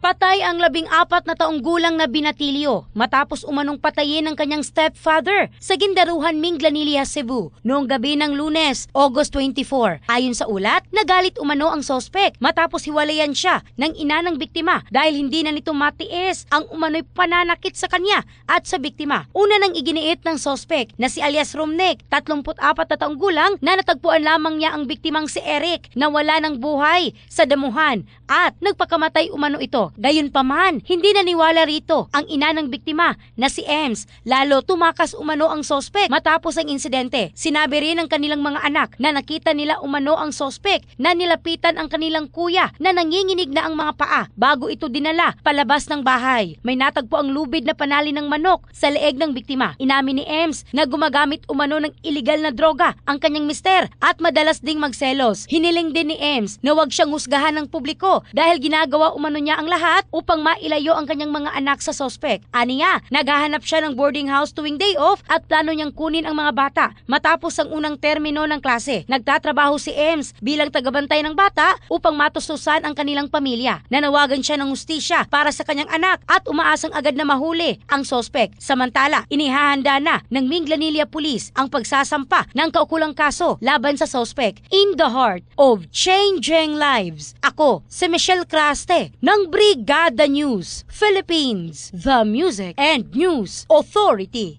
Patay ang 14 na taong gulang na binatilyo matapos umanong patayin ng kanyang stepfather sa Gindaruhan, Minglanilla, Cebu noong gabi ng Lunes, August 24. Ayon sa ulat, nagalit umano ang sospek matapos hiwalayan siya ng ina ng biktima dahil hindi na nito matiis ang umano'y pananakit sa kanya at sa biktima. Una nang iginiit ng sospek na si alias Romnek, 34 na taong gulang na natagpuan lamang niya ang biktimang si Eric na wala ng buhay sa damuhan at nagpakamatay umano ito. Gayunpaman, hindi naniwala rito ang ina ng biktima na si Ems, lalo tumakas umano ang sospek matapos ang insidente. Sinabi rin ng kanilang mga anak na nakita nila umano ang sospek na nilapitan ang kanilang kuya na nanginginig na ang mga paa bago ito dinala palabas ng bahay. May natagpo ang lubid na panali ng manok sa leeg ng biktima. Inamin ni Ems na gumagamit umano ng iligal na droga ang kanyang mister at madalas ding magselos. Hiniling din ni Ems na huwag siyang husgahan ng publiko dahil ginagawa umano niya ang lahat upang mailayo ang kanyang mga anak sa sospek. Aniya, naghahanap siya ng boarding house tuwing day off at plano niyang kunin ang mga bata matapos ang unang termino ng klase. Nagtatrabaho si Ems bilang tagabantay ng bata upang matustusan ang kanilang pamilya. Nanawagan siya ng hustisya para sa kanyang anak at umaasang agad na mahuli ang sospek. Samantala, inihahanda na ng Minglanilla Police ang pagsasampa ng kaukulang kaso laban sa sospek. In the heart of changing lives, ako si Michelle Craste ng Brigada News Philippines, the Music and News Authority.